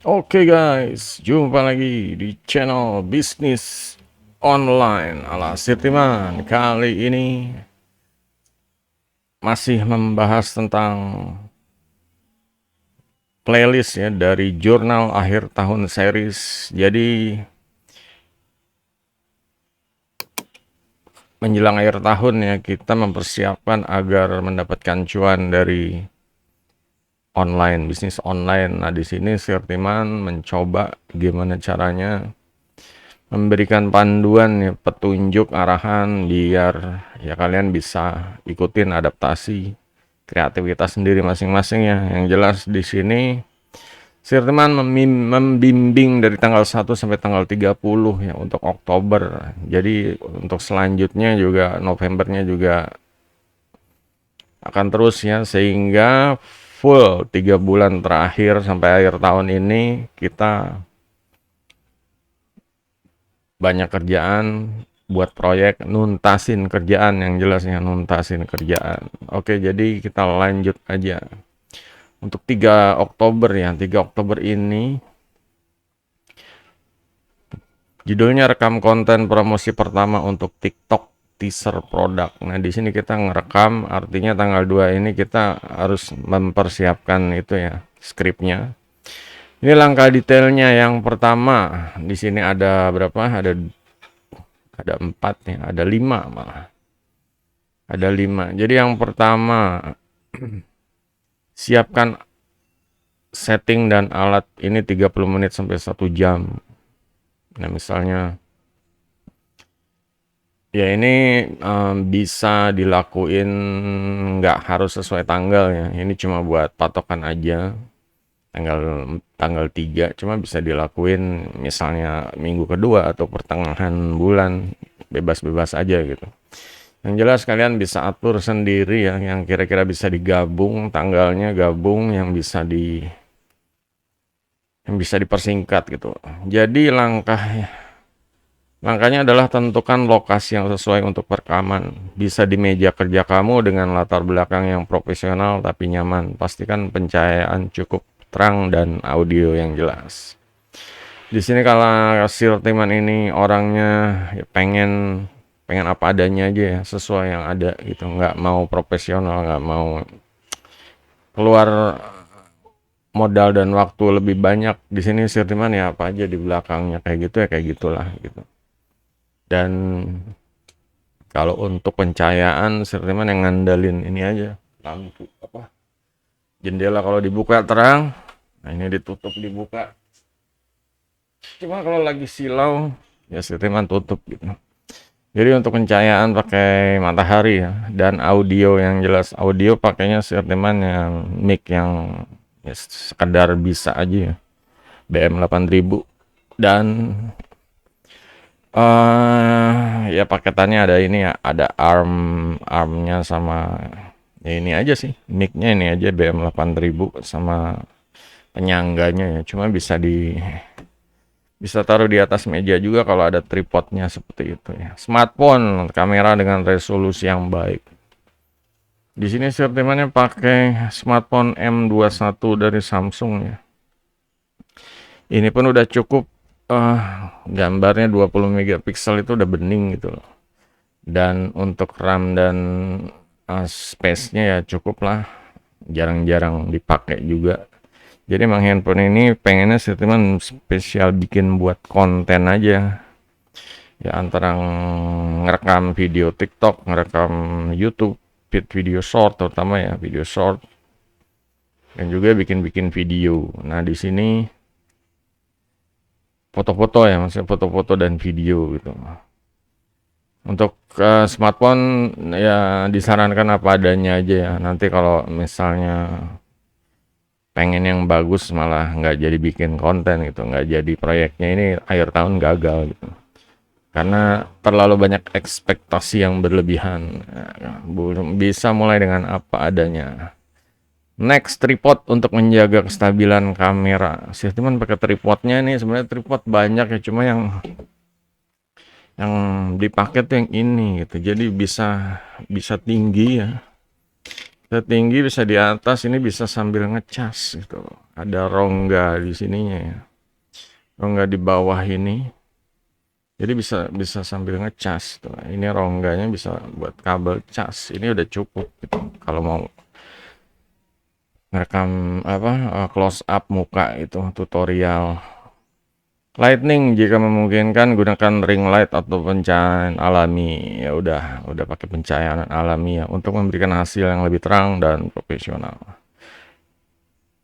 Oke guys, jumpa lagi di channel bisnis online ala Sirtiman. Kali ini masih membahas tentang playlist ya dari jurnal akhir tahun series. Jadi menjelang akhir tahun ya kita mempersiapkan agar mendapatkan cuan dari online, bisnis online. Nah, di sini Sirtiman mencoba gimana caranya memberikan panduan ya, petunjuk arahan biar ya kalian bisa ikutin adaptasi kreativitas sendiri masing-masing ya. Yang jelas di sini Sirteman membimbing dari tanggal 1 sampai tanggal 30 ya untuk Oktober. Jadi untuk selanjutnya juga Novembernya juga akan terus ya, sehingga full 3 bulan terakhir sampai akhir tahun ini kita banyak kerjaan buat proyek, nuntasin kerjaan, yang jelasnya nuntasin kerjaan. Oke, jadi kita lanjut aja. Untuk 3 Oktober ya, 3 Oktober ini judulnya rekam konten promosi pertama untuk TikTok teaser produk. Nah, di sini kita ngerekam, artinya tanggal 2 ini kita harus mempersiapkan itu ya, skripnya. Ini langkah detailnya. Yang pertama, di sini ada berapa? Ada 4 nih, ada 5 malah. Ada 5. Jadi yang pertama, siapkan setting dan alat ini 30 menit sampai 1 jam. Nah, misalnya ya ini bisa dilakuin, nggak harus sesuai tanggal ya. Ini cuma buat patokan aja. Tanggal tanggal 3 cuma bisa dilakuin misalnya minggu kedua atau pertengahan bulan, bebas-bebas aja gitu. Yang jelas kalian bisa atur sendiri ya, yang kira-kira bisa digabung, tanggalnya gabung, yang bisa dipersingkat gitu. Jadi langkahnya adalah tentukan lokasi yang sesuai untuk perekaman. Bisa di meja kerja kamu dengan latar belakang yang profesional tapi nyaman. Pastikan pencahayaan cukup terang dan audio yang jelas. Di sini kalau Sirtiman ini orangnya ya pengen apa adanya aja ya, sesuai yang ada gitu, nggak mau profesional, nggak mau keluar modal dan waktu lebih banyak. Di sini Sirtiman ya apa aja di belakangnya kayak gitu ya, kayak gitulah gitu. Dan kalau untuk pencahayaan Sirtiman yang ngandalin ini aja, lampu apa, jendela kalau dibuka terang, nah ini ditutup dibuka. Cuma kalau lagi silau ya Sirtiman tutup gitu. Jadi untuk pencahayaan pakai matahari ya, dan audio yang jelas, audio pakainya Sirtiman yang mic yang ya sekedar bisa aja ya, BM 8000. Dan ya paketannya ada ini ya, ada armnya sama ya ini aja sih, micnya ini aja BM 8000 sama penyangganya ya. Cuma bisa taruh di atas meja juga kalau ada tripodnya seperti itu ya. Smartphone, kamera dengan resolusi yang baik. Di sini Sirtimannya pakai smartphone M21 dari Samsung ya. Ini pun udah cukup, gambarnya 20 megapiksel itu udah bening gitu loh. Dan untuk RAM dan space-nya ya cukup lah, jarang-jarang dipakai juga. Jadi emang handphone ini pengennya Sirtiman spesial bikin buat konten aja. Ya antara ngerekam video TikTok, ngerekam YouTube, video short terutama ya, video short, dan juga bikin-bikin video. Nah, di sini foto-foto ya, maksudnya foto-foto dan video gitu. Untuk smartphone ya disarankan apa adanya aja ya. Nanti kalau misalnya pengen yang bagus malah nggak jadi bikin konten gitu, nggak jadi proyeknya ini akhir tahun gagal gitu. Karena terlalu banyak ekspektasi yang berlebihan. Belum bisa mulai dengan apa adanya. Next, tripod untuk menjaga kestabilan kamera. Sirtiman pakai tripodnya ini sebenarnya tripod banyak ya, cuma yang dipakai tuh yang ini gitu. Jadi bisa tinggi ya. Setinggi bisa di atas, ini bisa sambil ngecas gitu. Ada rongga di sininya ya. Rongga di bawah ini. Jadi bisa bisa sambil ngecas tuh. Ini rongganya bisa buat kabel cas. Ini udah cukup gitu. Kalau mau ngerekam apa close up muka itu tutorial. Lightning jika memungkinkan gunakan ring light atau pencahayaan alami. Ya udah pakai pencahayaan alami ya untuk memberikan hasil yang lebih terang dan profesional.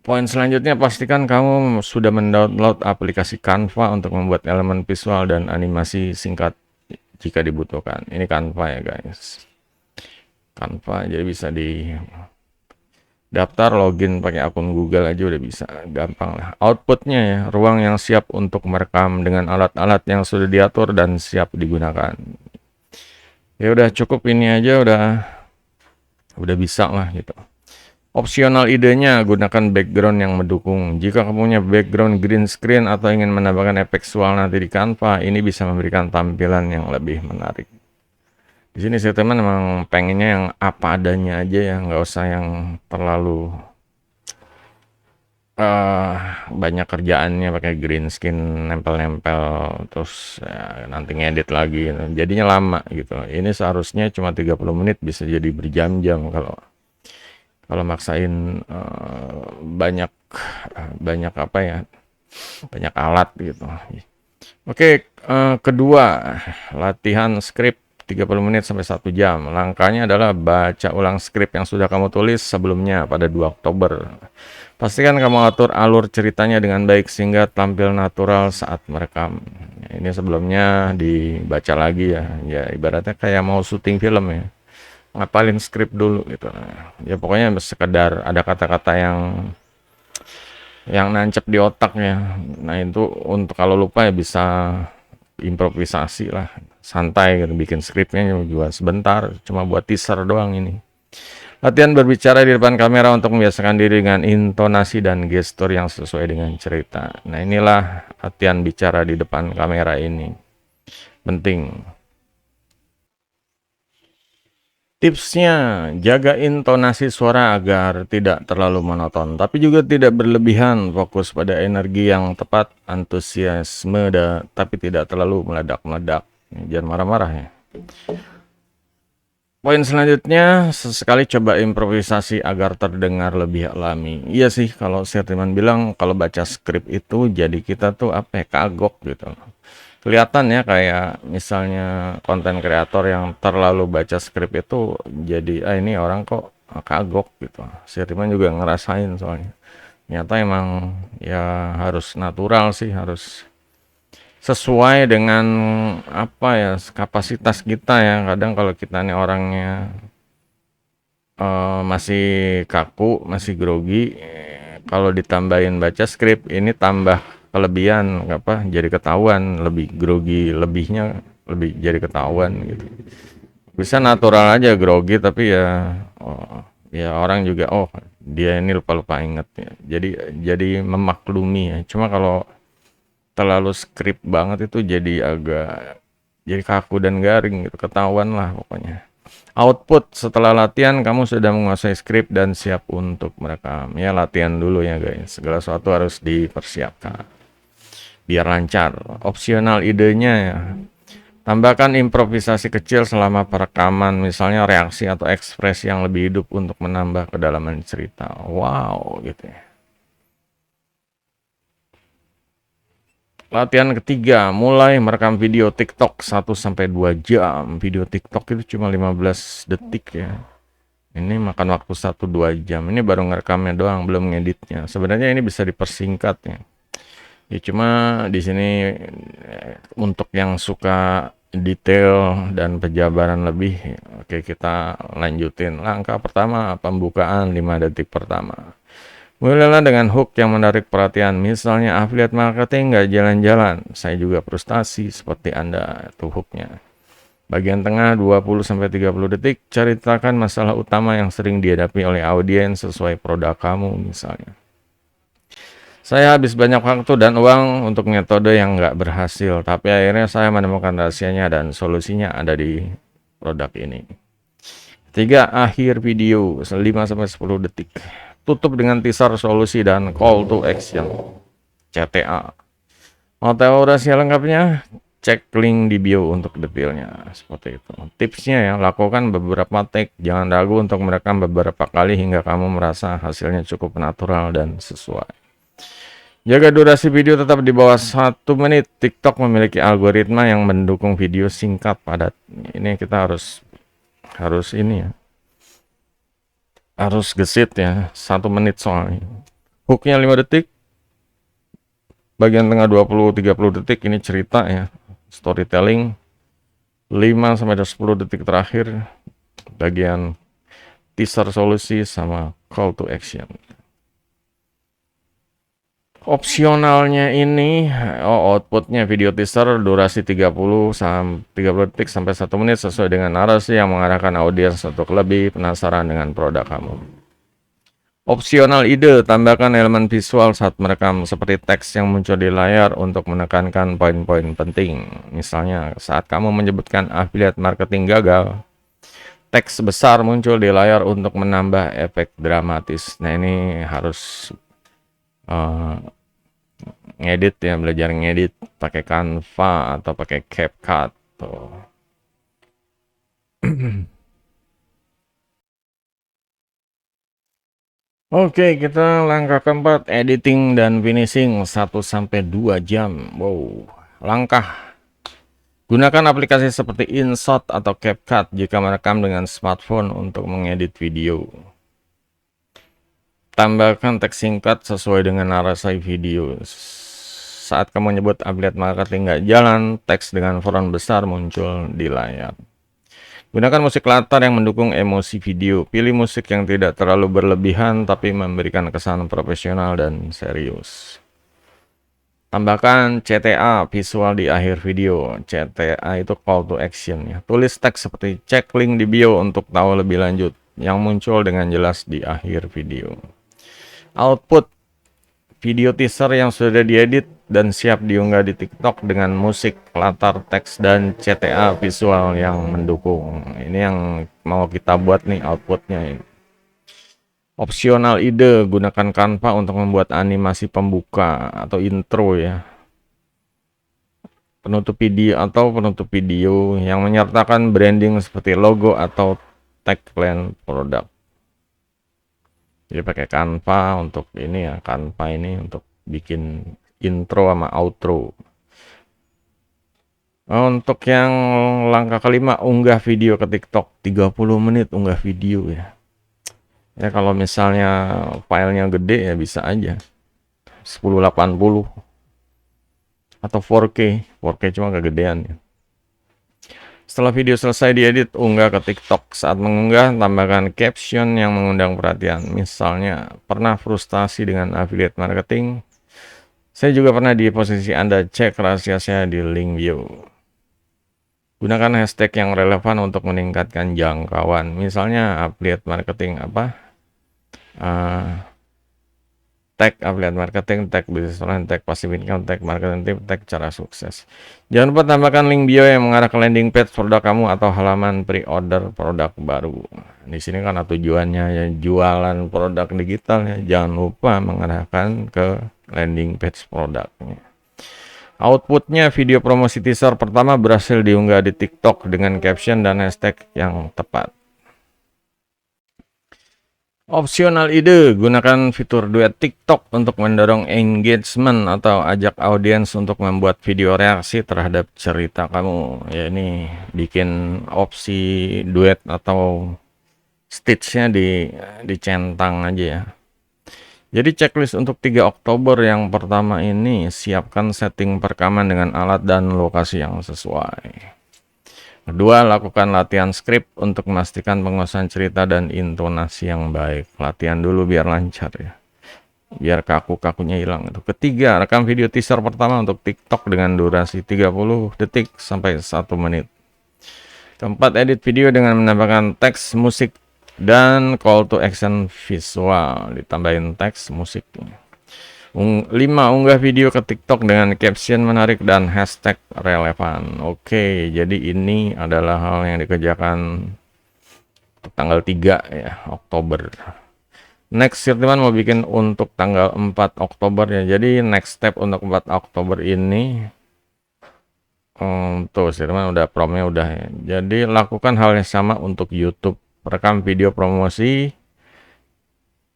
Poin selanjutnya, pastikan kamu sudah mendownload aplikasi Canva untuk membuat elemen visual dan animasi singkat jika dibutuhkan. Ini Canva ya guys. Canva jadi bisa di daftar login pakai akun Google aja udah bisa, gampang lah. Outputnya ya, ruang yang siap untuk merekam dengan alat-alat yang sudah diatur dan siap digunakan. Ya udah cukup ini aja udah bisa lah gitu. Opsional idenya, gunakan background yang mendukung. Jika kamu punya background green screen atau ingin menambahkan efek visual nanti di Canva, ini bisa memberikan tampilan yang lebih menarik. Di sini saya teman memang pengennya yang apa adanya aja ya, nggak usah yang terlalu banyak kerjaannya pakai green screen nempel-nempel terus ya, nanti ngedit lagi gitu. Jadinya lama gitu. Ini seharusnya cuma 30 menit bisa jadi berjam-jam kalau maksain banyak banyak apa ya, banyak alat gitu. Oke, kedua, latihan skrip 30 menit sampai 1 jam. Langkahnya adalah baca ulang skrip yang sudah kamu tulis sebelumnya pada 2 Oktober. Pastikan kamu atur alur ceritanya dengan baik sehingga tampil natural saat merekam. Ini sebelumnya dibaca lagi ya. Ya ibaratnya kayak mau syuting film ya. Ngapalin skrip dulu gitu. Ya pokoknya sekedar ada kata-kata yang nancep di otaknya. Nah itu untuk kalau lupa ya bisa improvisasi lah, santai gitu, bikin skripnya juga sebentar, cuma buat teaser doang ini. Latihan berbicara di depan kamera untuk membiasakan diri dengan intonasi dan gestur yang sesuai dengan cerita. Nah inilah latihan bicara di depan kamera ini penting. Tipsnya, jaga intonasi suara agar tidak terlalu monoton, tapi juga tidak berlebihan. Fokus pada energi yang tepat, antusiasme, tapi tidak terlalu meledak-meledak. Jangan marah-marah ya. Poin selanjutnya, sesekali coba improvisasi agar terdengar lebih alami. Iya sih, kalau Sirtiman bilang, kalau baca skrip itu jadi kita tuh apa ya, kagok gitu. Kelihatan ya kayak misalnya konten kreator yang terlalu baca skrip itu jadi ini orang kok kagok gitu. Sirtiman juga ngerasain soalnya. Ternyata emang ya harus natural sih, harus sesuai dengan apa ya kapasitas kita ya. Kadang kalau kita nih orangnya masih kaku, masih grogi, kalau ditambahin baca skrip ini tambah kelebihan apa jadi ketahuan, lebih grogi lebihnya lebih jadi ketahuan gitu. Bisa natural aja grogi tapi ya ya orang juga dia ini lupa-lupa inget ya. Jadi memaklumi ya. Cuma kalau terlalu skrip banget itu jadi agak jadi kaku dan garing gitu, ketahuan lah pokoknya. Output setelah latihan kamu sudah menguasai skrip dan siap untuk merekam. Ya latihan dulu ya guys. Segala sesuatu harus dipersiapkan biar lancar. Opsional idenya ya. Tambahkan improvisasi kecil selama perekaman, misalnya reaksi atau ekspresi yang lebih hidup untuk menambah kedalaman cerita. Wow gitu ya. Latihan ketiga, mulai merekam video TikTok 1-2 jam. Video TikTok itu cuma 15 detik ya. Ini makan waktu 1-2 jam. Ini baru ngerekamnya doang, belum ngeditnya. Sebenarnya ini bisa dipersingkat ya. Ya cuma di sini untuk yang suka detail dan penjabaran lebih, oke kita lanjutin. Langkah pertama, pembukaan 5 detik pertama. Mulailah dengan hook yang menarik perhatian. Misalnya affiliate marketing nggak jalan-jalan. Saya juga frustasi seperti Anda. Itu hooknya. Bagian tengah 20-30 detik. Ceritakan masalah utama yang sering dihadapi oleh audiens sesuai produk kamu misalnya. Saya habis banyak waktu dan uang untuk metode yang nggak berhasil. Tapi akhirnya saya menemukan rahasianya dan solusinya ada di produk ini. Tiga, akhir video 5-10 detik. Tutup dengan teaser solusi dan call to action CTA. Mau tahu rahasia lengkapnya? Cek link di bio untuk detailnya. Seperti itu. Tipsnya ya, lakukan beberapa take. Jangan ragu untuk merekam beberapa kali hingga kamu merasa hasilnya cukup natural dan sesuai. Jaga durasi video tetap di bawah 1 menit. TikTok memiliki algoritma yang mendukung video singkat padat. Ini kita harus ini ya. Harus gesit ya. 1 menit soalnya. Hooknya 5 detik. Bagian tengah 20-30 detik ini cerita ya. Storytelling. 5-10 detik terakhir. Bagian teaser solusi sama call to action. Opsionalnya ini outputnya video teaser durasi 30 detik sampai 1 menit sesuai dengan narasi yang mengarahkan audiens untuk lebih penasaran dengan produk kamu. Opsional ide, tambahkan elemen visual saat merekam seperti teks yang muncul di layar untuk menekankan poin-poin penting. Misalnya saat kamu menyebutkan affiliate marketing gagal, teks besar muncul di layar untuk menambah efek dramatis. Nah ini harus ngedit ya, belajar ngedit pakai Canva atau pakai CapCut tuh. Oke, kita langkah keempat, editing dan finishing 1-2 jam. Wow, langkah. Gunakan aplikasi seperti InShot atau CapCut jika merekam dengan smartphone untuk mengedit video. Tambahkan teks singkat sesuai dengan narasi video. Saat kamu nyebut affiliate marketing nggak jalan, teks dengan font besar muncul di layar. Gunakan musik latar yang mendukung emosi video. Pilih musik yang tidak terlalu berlebihan tapi memberikan kesan profesional dan serius. Tambahkan CTA visual di akhir video. CTA itu call to action ya. Tulis teks seperti cek link di bio untuk tahu lebih lanjut yang muncul dengan jelas di akhir video. Output video teaser yang sudah diedit dan siap diunggah di TikTok dengan musik, latar teks, dan CTA visual yang mendukung. Ini yang mau kita buat nih outputnya ini. Opsional ide, gunakan Canva untuk membuat animasi pembuka atau intro ya. Penutup video yang menyertakan branding seperti logo atau tagline produk. Jadi pakai Canva untuk ini ya, Canva ini untuk bikin intro sama outro. Untuk yang langkah kelima, unggah video ke TikTok 30 menit unggah video ya. Ya kalau misalnya filenya gede ya bisa aja 1080 atau 4K. 4K cuma kegedean ya. Setelah video selesai diedit, unggah ke TikTok. Saat mengunggah, tambahkan caption yang mengundang perhatian. Misalnya, pernah frustasi dengan affiliate marketing? Saya juga pernah di posisi Anda, cek rahasia saya di link bio. Gunakan hashtag yang relevan untuk meningkatkan jangkauan. Misalnya, affiliate marketing apa? Tag affiliate marketing, tag business online, tag passive income, tag marketing tip, tag cara sukses. Jangan lupa tambahkan link bio yang mengarah ke landing page produk kamu atau halaman pre-order produk baru. Di sini kan tujuannya ya jualan produk digital ya. Jangan lupa mengarahkan ke landing page produknya. Outputnya video promosi teaser pertama berhasil diunggah di TikTok dengan caption dan hashtag yang tepat. Opsional ide, gunakan fitur duet TikTok untuk mendorong engagement atau ajak audiens untuk membuat video reaksi terhadap cerita kamu. Ya ini bikin opsi duet atau stitch-nya dicentang aja ya. Jadi checklist untuk 3 Oktober yang pertama ini, siapkan setting perekaman dengan alat dan lokasi yang sesuai. Kedua, lakukan latihan skrip untuk memastikan penguasaan cerita dan intonasi yang baik. Latihan dulu biar lancar ya. Biar kaku-kakunya hilang. Ketiga, rekam video teaser pertama untuk TikTok dengan durasi 30 detik sampai 1 menit. Keempat, edit video dengan menambahkan teks, musik, dan call to action visual. Ditambahin teks, musik. 5. Unggah video ke TikTok dengan caption menarik dan hashtag relevan. Oke, jadi ini adalah hal yang dikerjakan untuk tanggal 3 ya Oktober. Next Sirtiman mau bikin untuk tanggal 4 Oktober ya. Jadi next step untuk 4 Oktober ini tuh Sirtiman udah promnya udah ya. Jadi lakukan hal yang sama untuk YouTube. Rekam video promosi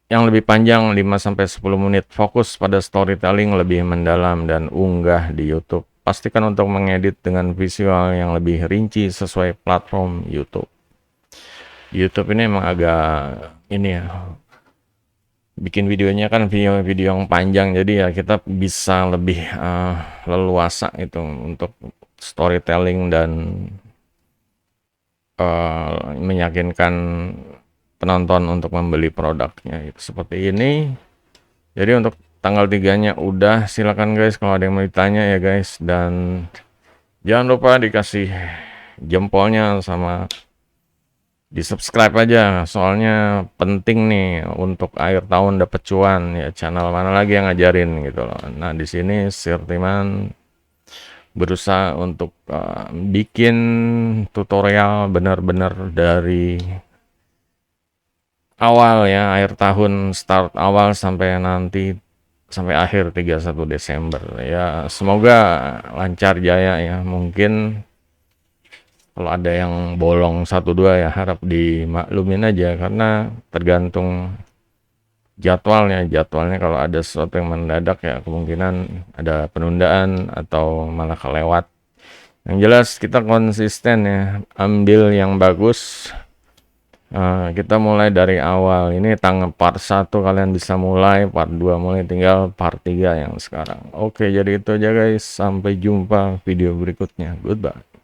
yang lebih panjang 5-10 menit, fokus pada storytelling lebih mendalam dan unggah di YouTube. Pastikan untuk mengedit dengan visual yang lebih rinci sesuai platform YouTube. YouTube ini emang agak ini ya, bikin videonya kan video-video yang panjang, jadi ya kita bisa lebih leluasa itu untuk storytelling dan meyakinkan penonton untuk membeli produknya itu seperti ini. Jadi untuk tanggal 3-nya udah, silakan guys kalau ada yang mau ditanya ya guys, dan jangan lupa dikasih jempolnya sama di subscribe aja, soalnya penting nih untuk akhir tahun dapet cuan ya. Channel mana lagi yang ngajarin gitu loh. Nah di sini Sirtiman berusaha untuk bikin tutorial benar-benar dari awal ya, akhir tahun, start awal sampai nanti sampai akhir 31 Desember ya. Semoga lancar jaya ya. Mungkin kalau ada yang bolong 1-2 ya harap dimaklumin aja, karena tergantung jadwalnya kalau ada sesuatu yang mendadak ya kemungkinan ada penundaan atau malah kelewat. Yang jelas kita konsisten ya, ambil yang bagus. Kita mulai dari awal. Ini part 1 kalian bisa mulai, part 2 mulai, tinggal part 3 yang sekarang. Oke, jadi itu aja guys, sampai jumpa video berikutnya. Goodbye.